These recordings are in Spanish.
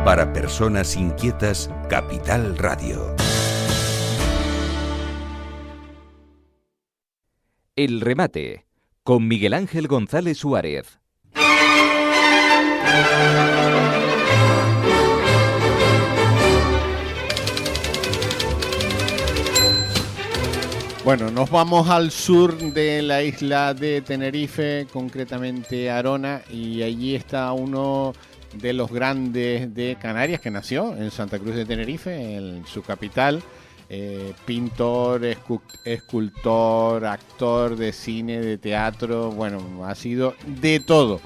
Para personas inquietas, Capital Radio. El remate, con Miguel Ángel González Suárez. Bueno, nos vamos al sur de la isla de Tenerife, concretamente Arona, y allí está uno de los grandes de Canarias que nació en Santa Cruz de Tenerife, en su capital. Pintor, escultor, actor de cine, de teatro, bueno, ha sido de todo.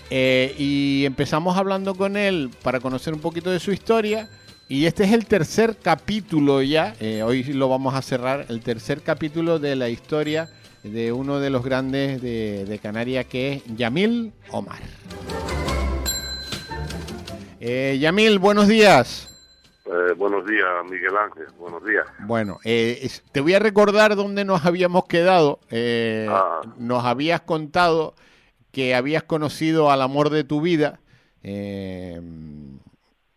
Y empezamos hablando con él para conocer un poquito de su historia. Y este es el tercer capítulo ya, hoy lo vamos a cerrar, el tercer capítulo de la historia de uno de los grandes de Canarias, que es Yamil Omar. Yamil, buenos días. Buenos días, Miguel Ángel, buenos días. Bueno, te voy a recordar dónde nos habíamos quedado. Nos habías contado que habías conocido al amor de tu vida.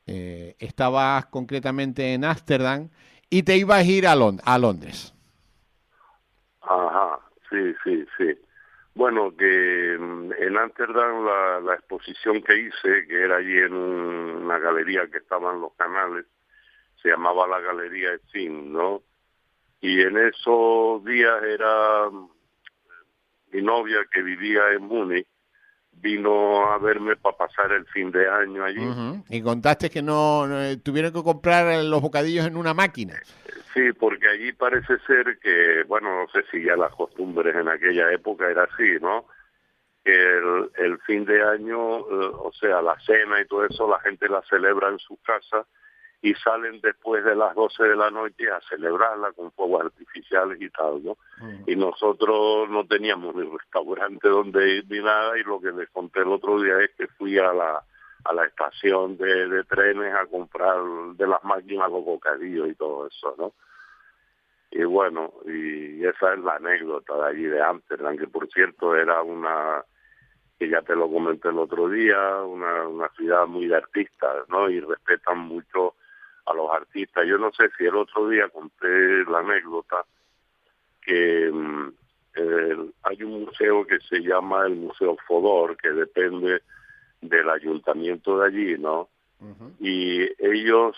Estabas concretamente en Ámsterdam y te ibas a ir a Londres. Ajá, sí. Bueno, que en Ámsterdam la exposición que hice, que era allí en una galería que estaba en Los Canales, se llamaba la Galería Steen, ¿no? Y en esos días era mi novia, que vivía en Múnich, vino a verme para pasar el fin de año allí. Uh-huh. Y contaste que no tuvieron que comprar los bocadillos en una máquina. Sí, porque allí parece ser que, bueno, no sé si ya las costumbres en aquella época era así, ¿no? Que el fin de año, o sea, la cena y todo eso, la gente la celebra en su casa y salen después de las 12 de la noche a celebrarla con fuegos artificiales y tal, ¿no? Uh-huh. Y nosotros no teníamos ni restaurante donde ir ni nada, y lo que les conté el otro día es que fui a la estación de trenes a comprar de las máquinas los bocadillos y todo eso, ¿no? Y bueno, y esa es la anécdota de allí de Ámsterdam, que por cierto era que ya te lo comenté el otro día, una ciudad muy de artistas, ¿no? Y respetan mucho a los artistas. Yo no sé si el otro día conté la anécdota que hay un museo que se llama el Museo Fodor, que depende del ayuntamiento de allí, ¿no? Uh-huh. Y ellos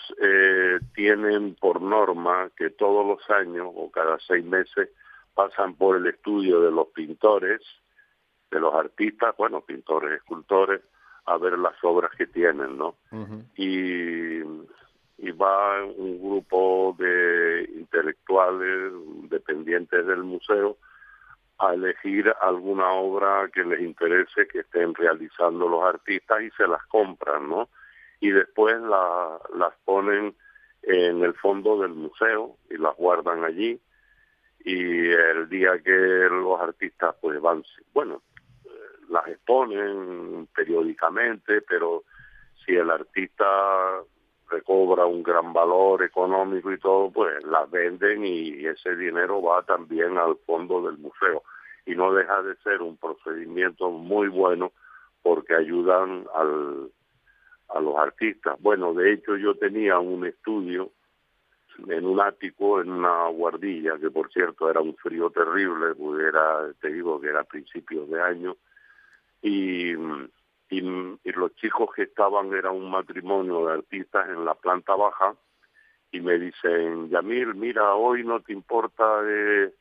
tienen por norma que todos los años o cada 6 meses pasan por el estudio de los pintores, de los artistas, bueno, pintores, escultores, a ver las obras que tienen, ¿no? Uh-huh. Y va un grupo de intelectuales dependientes del museo a elegir alguna obra que les interese que estén realizando los artistas y se las compran, ¿no? Y después las ponen en el fondo del museo y las guardan allí, y el día que los artistas pues van, bueno, las exponen periódicamente, pero si el artista recobra un gran valor económico y todo, pues las venden y ese dinero va también al fondo del museo. Y no deja de ser un procedimiento muy bueno porque ayudan a los artistas. Bueno, de hecho yo tenía un estudio en un ático, en una guardilla, que por cierto era un frío terrible, pues te digo que era a principios de año, y los chicos que estaban, era un matrimonio de artistas en la planta baja, y me dicen: Yamil, mira, hoy no te importa de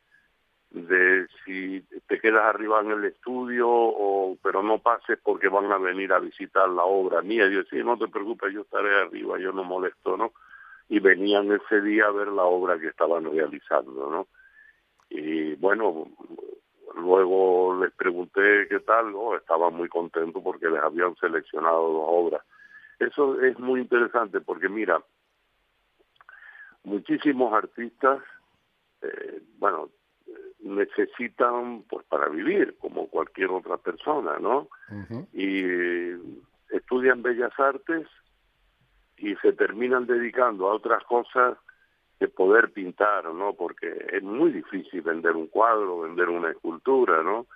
si te quedas arriba en el estudio, pero no pases porque van a venir a visitar la obra mía. Y yo decía: sí, no te preocupes, yo estaré arriba, yo no molesto, ¿no? Y venían ese día a ver la obra que estaban realizando, ¿no? Y bueno, luego les pregunté qué tal, estaban muy contentos porque les habían seleccionado 2 obras. Eso es muy interesante porque, mira, muchísimos artistas, necesitan pues para vivir como cualquier otra persona, ¿no? Uh-huh. Y estudian Bellas Artes y se terminan dedicando a otras cosas que poder pintar, ¿no? Porque es muy difícil vender un cuadro, vender una escultura, ¿no?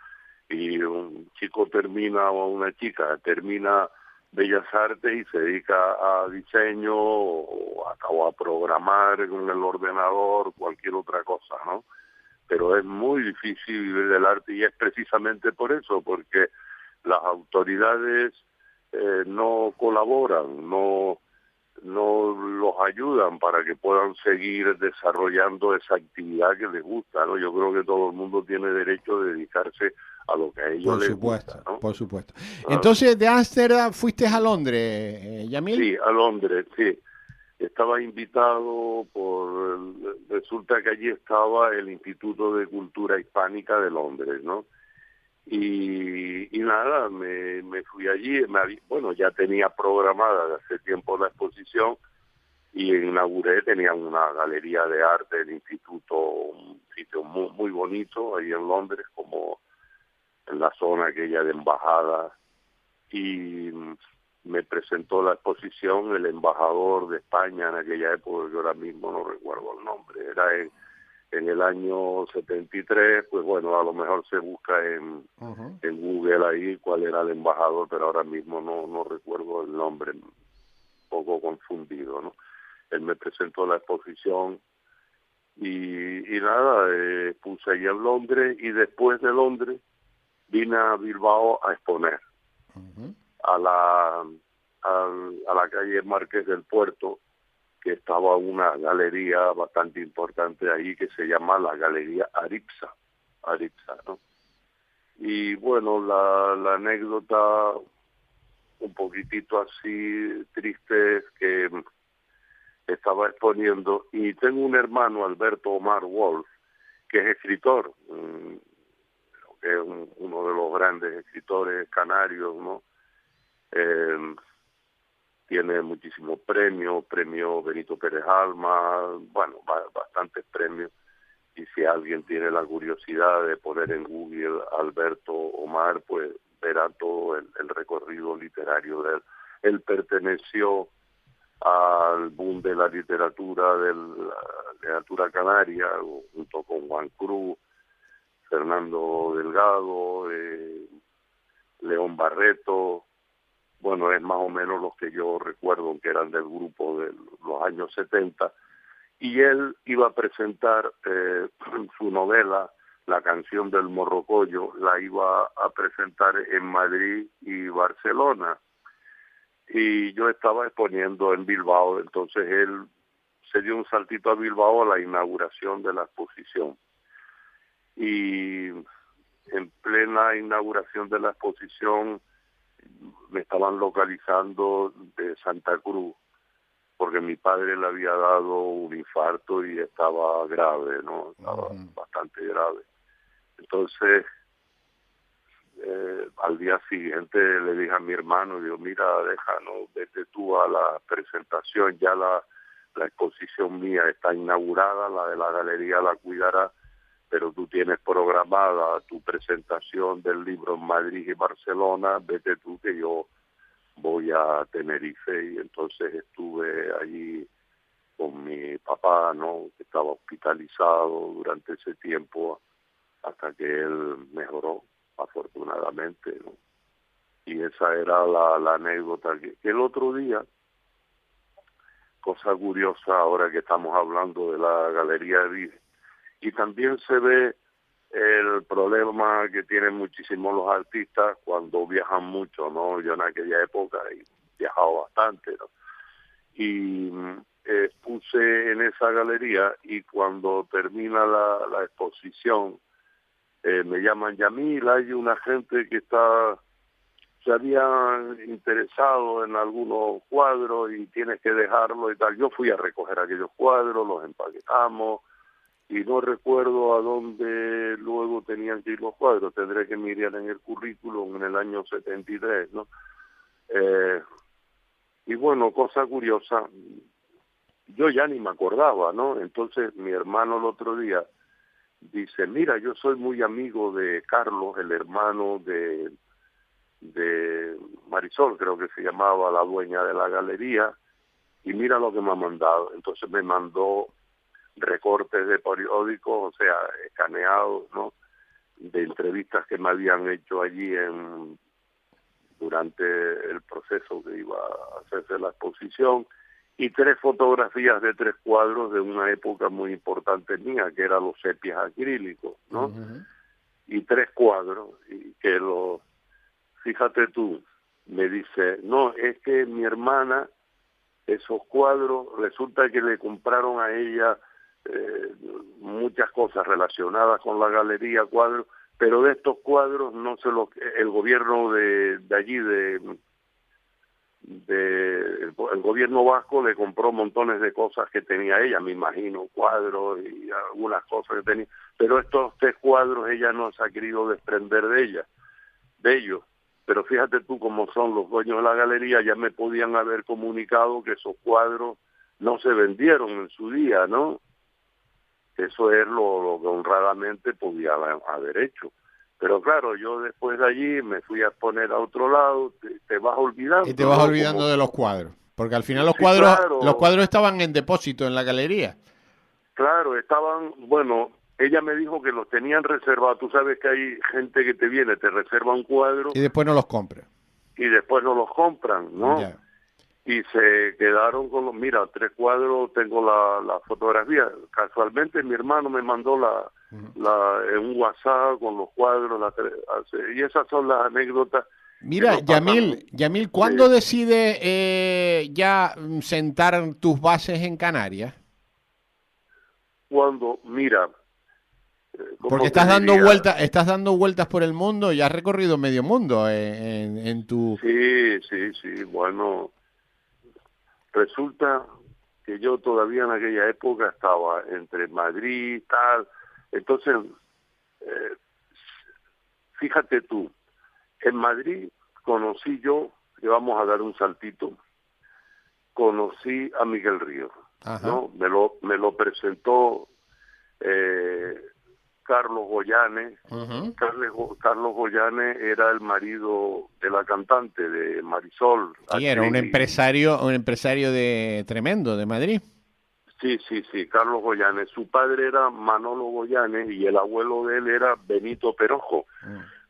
Y un chico termina, o una chica termina Bellas Artes y se dedica a diseño o a programar con el ordenador, cualquier otra cosa, ¿no? Pero es muy difícil vivir del arte y es precisamente por eso, porque las autoridades no colaboran, no los ayudan para que puedan seguir desarrollando esa actividad que les gusta, ¿no? Yo creo que todo el mundo tiene derecho a dedicarse a lo que a ellos les gusta, ¿no? Por supuesto. Entonces, de Ámsterdam fuiste a Londres, Yamil. Sí, a Londres, sí. Estaba invitado resulta que allí estaba el Instituto de Cultura Hispánica de Londres, ¿no? Y nada, me fui allí, bueno, ya tenía programada de hace tiempo la exposición y inauguré, tenían una galería de arte del instituto, un sitio muy, muy bonito ahí en Londres, como en la zona aquella de embajada, y me presentó la exposición el embajador de España en aquella época, que ahora mismo no recuerdo el nombre, era en el año 73, pues bueno, a lo mejor se busca en Google ahí cuál era el embajador, pero ahora mismo no recuerdo el nombre, un poco confundido, ¿no? Él me presentó la exposición y nada, puse ahí en Londres y después de Londres vine a Bilbao a exponer a la calle Márquez del Puerto, que estaba una galería bastante importante ahí que se llama la Galería Aripsa, ¿no? Y bueno, la anécdota un poquitito así triste es que estaba exponiendo y tengo un hermano, Alberto Omar Wolf, que es escritor, que es uno de los grandes escritores canarios, ¿no? Tiene muchísimos premio Benito Pérez Alma, bueno, bastantes premios, y si alguien tiene la curiosidad de poner en Google Alberto Omar, pues verá todo el recorrido literario de él. Él perteneció al boom de la literatura canaria, junto con Juan Cruz, Fernando Delgado, León Barreto. Bueno, es más o menos los que yo recuerdo que eran del grupo de los años 70, y él iba a presentar su novela, La canción del morrocoyo, la iba a presentar en Madrid y Barcelona, y yo estaba exponiendo en Bilbao, entonces él se dio un saltito a Bilbao a la inauguración de la exposición, y en plena inauguración de la exposición me estaban localizando de Santa Cruz, porque mi padre le había dado un infarto y estaba grave, ¿no? Estaba bastante grave. Entonces, al día siguiente le dije a mi hermano, digo, mira, vete tú a la presentación, ya la exposición mía está inaugurada, la de la galería la cuidará, pero tú tienes programada tu presentación del libro en Madrid y Barcelona, vete tú que yo voy a Tenerife. Y entonces estuve allí con mi papá, ¿no?, que estaba hospitalizado durante ese tiempo hasta que él mejoró, afortunadamente, ¿no? Y esa era la anécdota que el otro día, cosa curiosa ahora que estamos hablando de la Galería de Vida, y también se ve el problema que tienen muchísimos los artistas cuando viajan mucho, ¿no? Yo en aquella época he viajado bastante, ¿no? Y puse en esa galería, y cuando termina la exposición me llaman, Yamil, hay una gente que se había interesado en algunos cuadros y tienes que dejarlo y tal. Yo fui a recoger aquellos cuadros, los empaquetamos, y no recuerdo a dónde luego tenían que ir los cuadros, tendré que mirar en el currículum en el año 73, ¿no? Y bueno, cosa curiosa, yo ya ni me acordaba, ¿no? Entonces mi hermano el otro día dice, mira, yo soy muy amigo de Carlos, el hermano de Marisol, creo que se llamaba, la dueña de la galería, y mira lo que me ha mandado. Entonces me mandó recortes de periódicos, o sea, escaneados, ¿no?, de entrevistas que me habían hecho allí en durante el proceso que iba a hacerse la exposición, y 3 fotografías de 3 cuadros de una época muy importante mía, que eran los sepias acrílicos, ¿no? Ujú. Y 3 cuadros, y que fíjate tú, me dice, no, es que mi hermana, esos cuadros, resulta que le compraron a ella muchas cosas relacionadas con la galería, cuadros, pero de estos cuadros no se los, el gobierno de allí, el gobierno vasco le compró montones de cosas que tenía ella, me imagino, cuadros y algunas cosas que tenía, pero estos 3 cuadros ella no se ha querido desprender de ellos. Pero fíjate tú cómo son los dueños de la galería, ya me podían haber comunicado que esos cuadros no se vendieron en su día, ¿no? Eso es lo que honradamente podía haber hecho. Pero claro, yo después de allí me fui a exponer a otro lado, te vas olvidando. Y te vas ¿no? olvidando Como, de los cuadros, porque al final sí, claro, los cuadros estaban en depósito en la galería. claro, estaban, bueno, ella me dijo que los tenían reservados. Tú sabes que hay gente que te viene, te reserva un cuadro Y después no los compra. y después no los compran, ¿no? Ya. Y se quedaron con los, mira, 3 cuadros, tengo la fotografía. Casualmente mi hermano me mandó en un WhatsApp con los cuadros, y esas son las anécdotas. Mira, Que nos pasan. Yamil, ¿cuándo Sí. decides ya sentar tus bases en Canarias? Cuando, mira, ¿cómo Porque te diría? estás dando vueltas por el mundo y has recorrido medio mundo en tu... Sí, bueno, resulta que yo todavía en aquella época estaba entre Madrid y tal, entonces, eh, fíjate tú, en Madrid conocí yo, que vamos a dar un saltito, conocí a Miguel Ríos, Ajá. ¿no? Me lo presentó Carlos Goyanes. Ujú. Carlos Goyanes era el marido de la cantante, de Marisol. Sí, era un empresario de tremendo de Madrid. Sí, Carlos Goyanes. Su padre era Manolo Goyanes y el abuelo de él era Benito Perojo.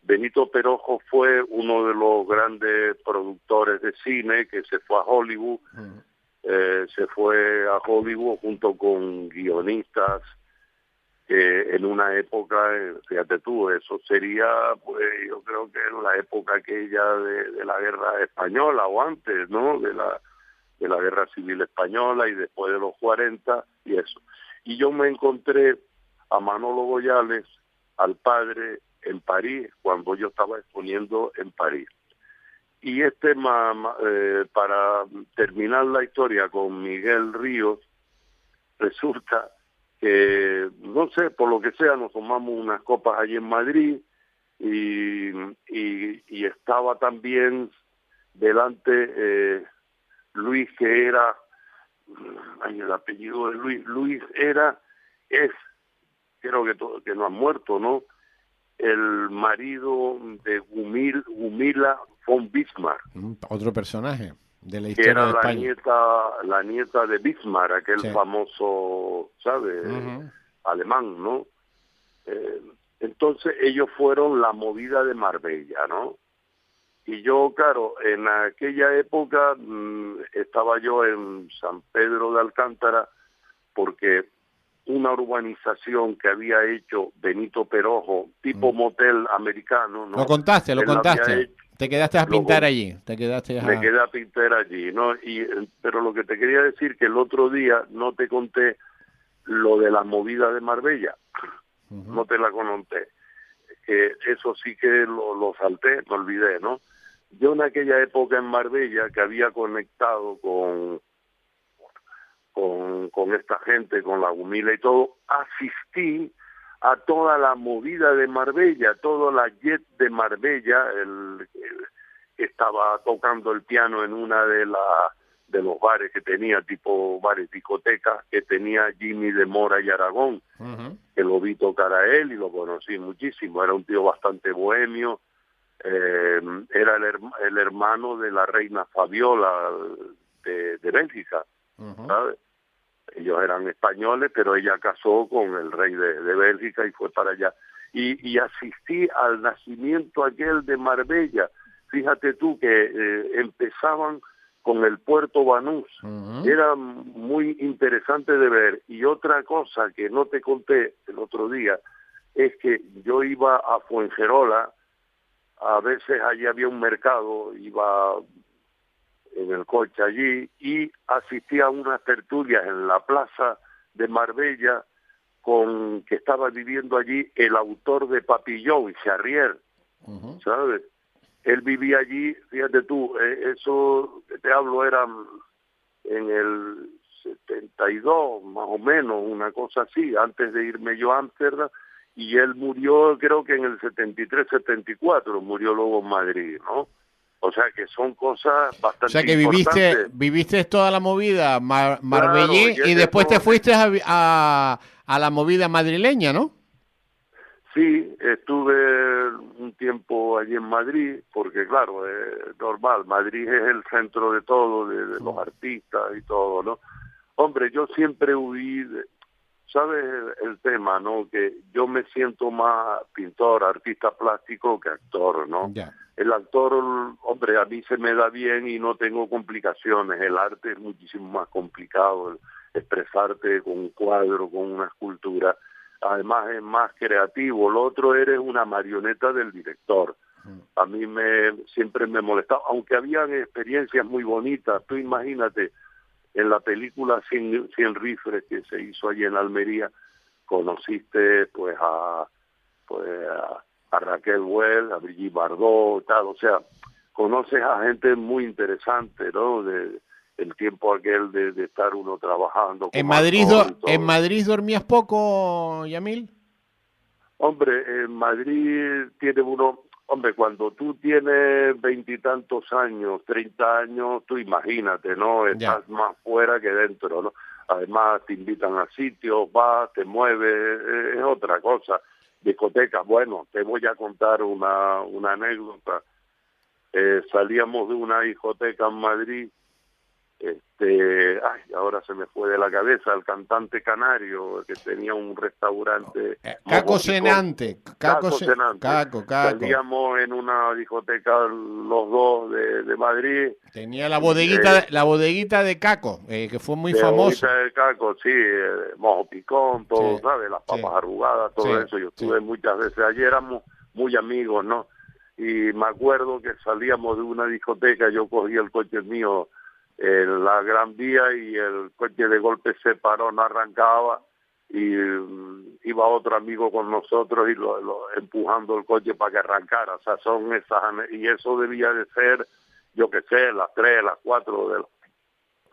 Benito Perojo fue uno de los grandes productores de cine que se fue a Hollywood. Se fue a Hollywood junto con guionistas que en una época, fíjate tú, eso sería, pues yo creo que en la época aquella de la guerra española o antes, ¿no? De la guerra civil española y después de los 40 y eso. Y yo me encontré a Manolo Goyales, al padre, en París, cuando yo estaba exponiendo en París. Y para terminar la historia con Miguel Ríos, resulta que, no sé, por lo que sea, nos tomamos unas copas allí en Madrid y estaba también delante Luis, que era, el apellido de Luis creo que no ha muerto, ¿no? El marido de Gumila von Bismarck, Otro personaje de la que historia era de España. la nieta de Bismarck, aquel Sí. famoso, ¿sabes? Alemán, ¿no? Entonces ellos fueron la movida de Marbella, ¿no? Y yo, claro, en aquella época estaba yo en San Pedro de Alcántara, porque una urbanización que había hecho Benito Perojo, tipo motel americano, ¿no? Lo contaste. Él la había hecho. Te quedaste a Lo pintar con- allí. Me quedé a pintar allí, ¿no? Pero lo que te quería decir, que el otro día no te conté lo de la movida de Marbella, no te la conté, que eso sí que lo salté, me olvidé, ¿no? Yo en aquella época en Marbella, que había conectado con esta gente, con la Gumila y todo, asistí a toda la movida de Marbella, toda la jet de Marbella, que estaba tocando el piano en una de los bares que tenía, tipo bares discotecas, que tenía Jimmy de Mora y Aragón, que lo vi tocar a él y lo conocí muchísimo. Era un tío bastante bohemio, era el hermano de la reina Fabiola de Bélgica, ¿sabes? Ellos eran españoles, pero ella casó con el rey de Bélgica y fue para allá. Y asistí al nacimiento aquel de Marbella. fíjate tú que empezaban con el Puerto Banús. Era muy interesante de ver. Y otra cosa que no te conté el otro día es que yo iba a Fuengirola, a veces allí había un mercado, iba en el coche allí y asistía a unas tertulias en la plaza de Marbella con que estaba viviendo allí el autor de Papillon, Charrier, ¿sabes? Él vivía allí, fíjate tú, eso que te hablo era en el 72, más o menos, una cosa así, antes de irme yo a Ámsterdam, y él murió, creo que en el 73, 74, murió luego en Madrid, ¿no? O sea que son cosas bastante importantes. O sea que viviste toda la movida marbellí Claro, y después te fuiste a la movida madrileña, ¿no? Sí, estuve un tiempo allí en Madrid, porque claro, es normal, Madrid es el centro de todo, de los artistas y todo, ¿no? Hombre, yo siempre huí, ¿sabes el tema, no? Que yo me siento más pintor, artista plástico que actor, ¿no? Ya. El actor, hombre, a mí se me da bien y no tengo complicaciones. El arte es muchísimo más complicado, expresarte con un cuadro, con una escultura. Además es más creativo. Lo otro, eres una marioneta del director. A mí siempre me molestaba, aunque habían experiencias muy bonitas. Tú imagínate, en la película Cien Rifles que se hizo allí en Almería, conociste pues a Raquel Welch, a Brigitte Bardot, tal, o sea, conoces a gente muy interesante, ¿no? El tiempo aquel de estar uno trabajando. ¿En Madrid dormías poco, Yamil? Hombre, en Madrid tiene uno, hombre, cuando tú tienes 20 y tantos años, 30 años, tú imagínate, ¿no? Estás más fuera que dentro, ¿no? Además te invitan a sitios, vas, te mueves, es otra cosa. Discotecas, bueno, te voy a contar una anécdota. Salíamos de una discoteca en Madrid, ahora se me fue de la cabeza, el cantante canario que tenía un restaurante. Caco Senante. Caco. Salíamos en una discoteca los dos de Madrid. Tenía la bodeguita de Caco, que fue muy famoso. La bodeguita de Caco, sí, mojo picón, todo, Sí, ¿sabes? Las papas arrugadas, todo eso. Yo estuve muchas veces allí, éramos muy amigos, ¿no? Y me acuerdo que salíamos de una discoteca, yo cogí el coche mío en la Gran Vía y el coche de golpe se paró, no arrancaba y iba otro amigo con nosotros y lo empujando el coche para que arrancara. O sea, son esas, y eso debía de ser, yo qué sé, las 3, las 4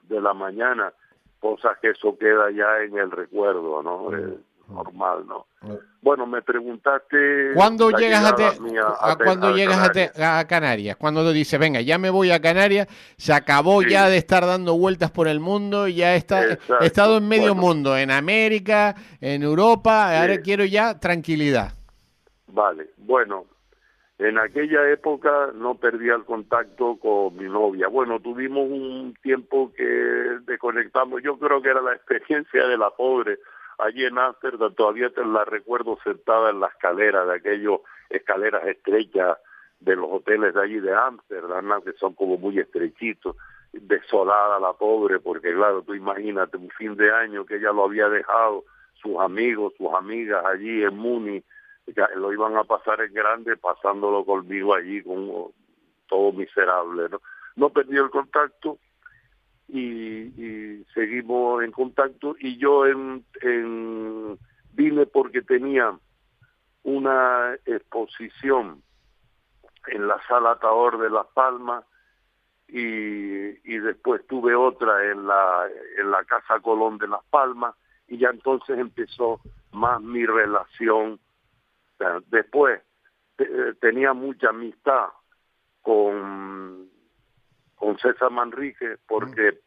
de la mañana, cosas que eso queda ya en el recuerdo, ¿no? Normal, ¿no? Bueno, me preguntaste... ¿Cuándo llegas a Canarias? Cuando tú dices, venga, ya me voy a Canarias, se acabó ya de estar dando vueltas por el mundo, ya he estado en medio mundo, en América, en Europa, ahora quiero ya tranquilidad. Vale, bueno, en aquella época no perdía el contacto con mi novia. Bueno, tuvimos un tiempo que desconectamos, yo creo que era la experiencia de la pobre. Allí en Ámsterdam todavía te la recuerdo sentada en la escalera de aquellas escaleras estrechas de los hoteles de allí de Ámsterdam, ¿no? Que son como muy estrechitos, desolada la pobre, porque claro, tú imagínate un fin de año que ella lo había dejado, sus amigos, sus amigas allí en Múnich, lo iban a pasar en grande, pasándolo conmigo allí, con todo miserable, ¿no? No perdí el contacto, y seguimos en contacto, y yo vine porque tenía una exposición en la Sala Tahor de Las Palmas y después tuve otra en la Casa Colón de Las Palmas, y ya entonces empezó más mi relación. Después tenía mucha amistad con César Manrique, porque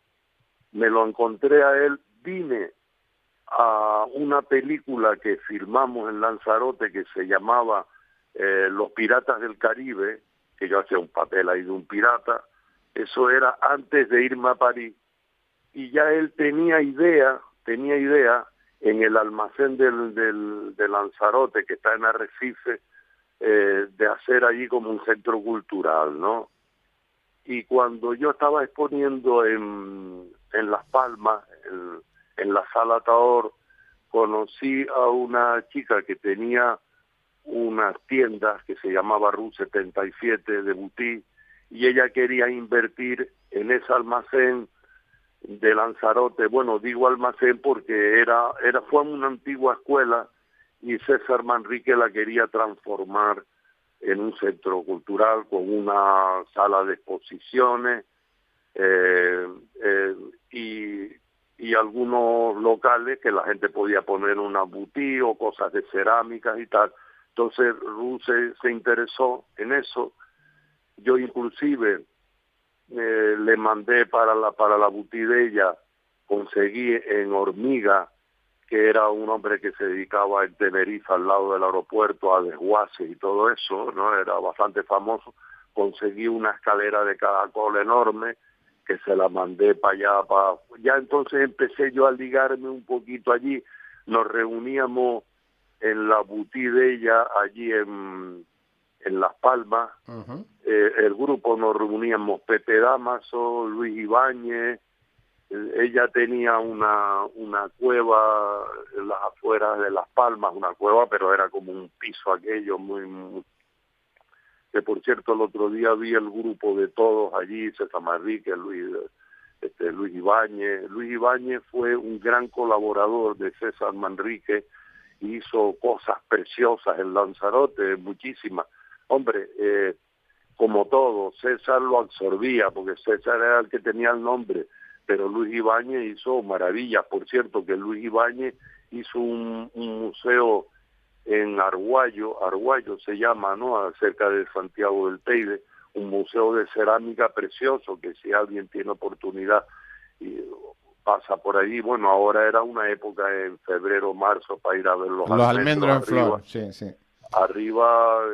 me lo encontré a él, vine a una película que filmamos en Lanzarote que se llamaba Los Piratas del Caribe, que yo hacía un papel ahí de un pirata. Eso era antes de irme a París, y ya él tenía idea en el almacén de Lanzarote, que está en Arrecife, de hacer allí como un centro cultural, ¿no? Y cuando yo estaba exponiendo en Las Palmas, en la Sala Taor, conocí a una chica que tenía unas tiendas que se llamaba RU 77 de boutique, y ella quería invertir en ese almacén de Lanzarote. Bueno, digo almacén porque fue una antigua escuela y César Manrique la quería transformar en un centro cultural con una sala de exposiciones y algunos locales que la gente podía poner una boutique o cosas de cerámicas y tal. Entonces Ru se interesó en eso. Yo inclusive le mandé para la boutique de ella, conseguí en Hormiga, que era un hombre que se dedicaba en Tenerife, al lado del aeropuerto, a desguaces y todo eso, ¿no? Era bastante famoso. Conseguí una escalera de caracol enorme, que se la mandé para allá. Ya entonces empecé yo a ligarme un poquito allí. Nos reuníamos en la boutique de ella, allí en Las Palmas. Uh-huh. El grupo nos reuníamos Pepe Damaso, Luis Ibáñez. Ella tenía una cueva en las afueras de Las Palmas, una cueva, pero era como un piso aquello, muy que por cierto el otro día vi el grupo de todos allí, César Manrique, Luis Ibáñez. Luis Ibáñez fue un gran colaborador de César Manrique, hizo cosas preciosas en Lanzarote, muchísimas. Hombre, como todo, César lo absorbía, porque César era el que tenía el nombre, pero Luis Ibáñez hizo maravillas. Por cierto, que Luis Ibáñez hizo un museo en Arguayo se llama, ¿no?, cerca de Santiago del Teide, un museo de cerámica precioso, que si alguien tiene oportunidad y pasa por ahí. Bueno, ahora era una época en febrero, marzo, para ir a ver los almendros en arriba, flor, sí, sí. Arriba,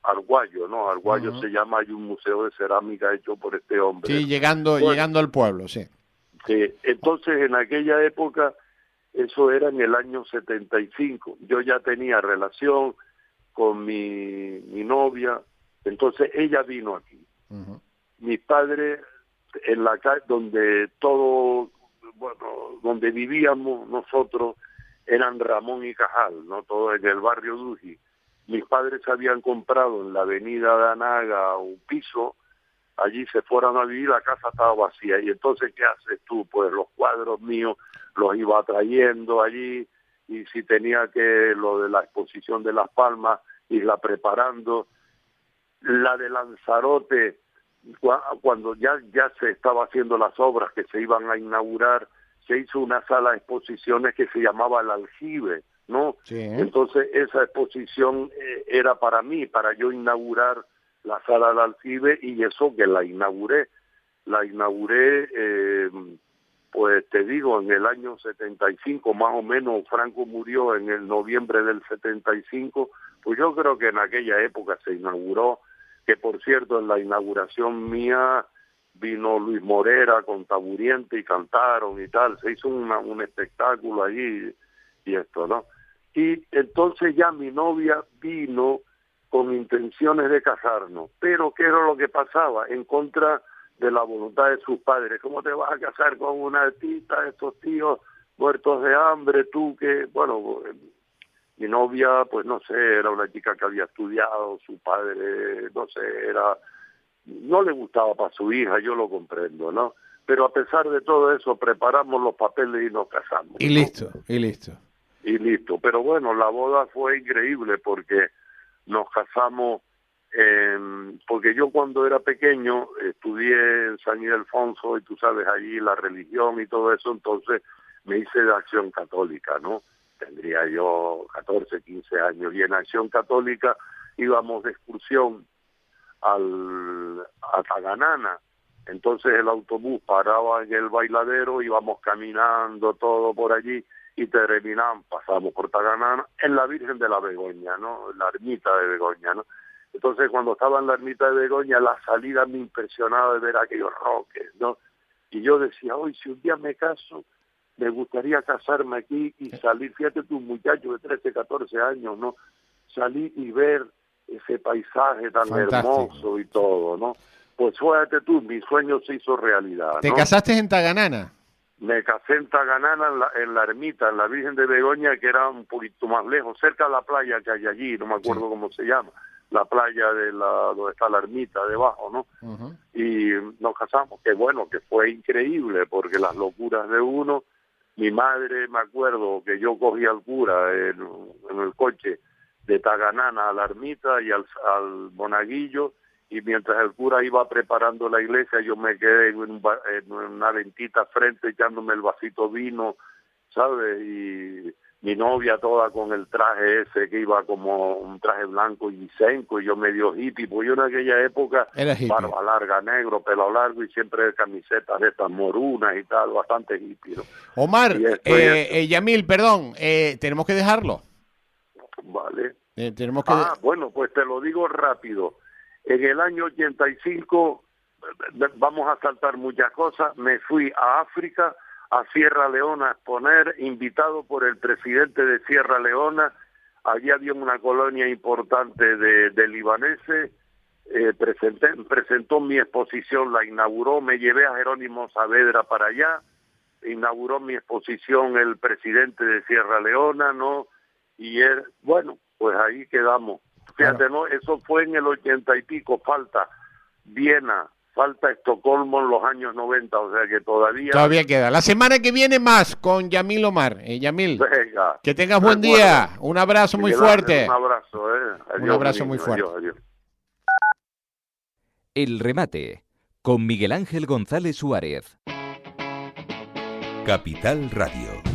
Arguayo, ¿no? Arguayo se llama, hay un museo de cerámica hecho por este hombre. Sí, llegando al pueblo, sí. Sí, entonces en aquella época, eso era en el año 75, yo ya tenía relación con mi novia, entonces ella vino aquí. Uh-huh. Mis padres, en la calle donde donde vivíamos nosotros, eran Ramón y Cajal, ¿no? Todo en el barrio Duji. Mis padres habían comprado en la avenida de Anaga un piso, allí se fueron a vivir, la casa estaba vacía, y entonces, ¿qué haces tú? Pues los cuadros míos los iba trayendo allí, y si tenía que lo de la exposición de Las Palmas, irla preparando. La de Lanzarote, cuando ya se estaba haciendo las obras que se iban a inaugurar, se hizo una sala de exposiciones que se llamaba El Aljibe, ¿no? Sí. Entonces esa exposición era para mí, para yo inaugurar la sala del Aljibe, y eso que la inauguré, pues te digo, en el año 75 más o menos. Franco murió en el noviembre del 75, pues yo creo que en aquella época se inauguró, que por cierto en la inauguración mía vino Luis Morera con Taburiente y cantaron y tal, se hizo un espectáculo allí y esto, ¿no? Y entonces ya mi novia vino con intenciones de casarnos, pero ¿qué era lo que pasaba? En contra de la voluntad de sus padres. ¿Cómo te vas a casar con una artista, estos tíos muertos de hambre, tú que, bueno, mi novia, pues no sé, era una chica que había estudiado, su padre, no sé, no le gustaba para su hija, yo lo comprendo, ¿no? Pero a pesar de todo eso, preparamos los papeles y nos casamos. Y listo, ¿no? Y listo. Pero bueno, la boda fue increíble porque nos casamos, porque yo cuando era pequeño estudié en San Ildefonso, y tú sabes, allí la religión y todo eso, entonces me hice de Acción Católica, ¿no? Tendría yo 14, 15 años, y en Acción Católica íbamos de excursión a Taganana. Entonces el autobús paraba en el Bailadero, íbamos caminando todo por allí y terminamos, pasamos por Taganana, en la Virgen de la Begoña, ¿no? La ermita de Begoña, ¿no? Entonces cuando estaba en la ermita de Begoña, la salida me impresionaba de ver aquellos roques, ¿no? Y yo decía, hoy si un día me caso, me gustaría casarme aquí y salir, fíjate tú, muchacho de 13, 14 años, ¿no? Salir y ver ese paisaje tan Fantástico. hermoso y todo, ¿no? Pues fíjate tú, mi sueño se hizo realidad, ¿Te ¿no? casaste en Taganana? Me casé en Taganana, en la ermita, en la Virgen de Begoña, que era un poquito más lejos, cerca de la playa que hay allí, no me acuerdo cómo se llama, la playa de donde está la ermita debajo, ¿no? Uh-huh. Y nos casamos, que bueno, que fue increíble, porque las locuras de uno, mi madre, me acuerdo que yo cogí al cura en el coche de Taganana a la ermita y al monaguillo, y mientras el cura iba preparando la iglesia, yo me quedé en una ventita frente echándome el vasito vino, ¿sabes? Y mi novia toda con el traje ese que iba como un traje blanco y vicenco, y yo medio hippie, pues yo en aquella época, Era hippie. barba larga, negro, pelo largo y siempre camisetas de estas morunas y tal, bastante hippie, ¿no? Omar, Y estoy Yamil, perdón, tenemos que dejarlo. Vale. Tenemos que... Bueno, pues te lo digo rápido. En el año 85, vamos a saltar muchas cosas, me fui a África, a Sierra Leona a exponer, invitado por el presidente de Sierra Leona. Allí había una colonia importante de libaneses, presentó mi exposición, la inauguró, me llevé a Jerónimo Saavedra para allá, inauguró mi exposición el presidente de Sierra Leona, ¿no? Y bueno, pues ahí quedamos. Fíjate, Claro. ¿no? Eso fue en el 80 y pico, falta Viena, falta Estocolmo en los años 90, o sea que Todavía queda. La semana que viene más con Yamil Omar. Yamil, Venga, que tengas buen día. Un abrazo muy Miguel Ángel, fuerte. Un abrazo, Adiós, Un abrazo mi muy niño, fuerte. adiós, adiós. El remate con Miguel Ángel González Suárez. Capital Radio.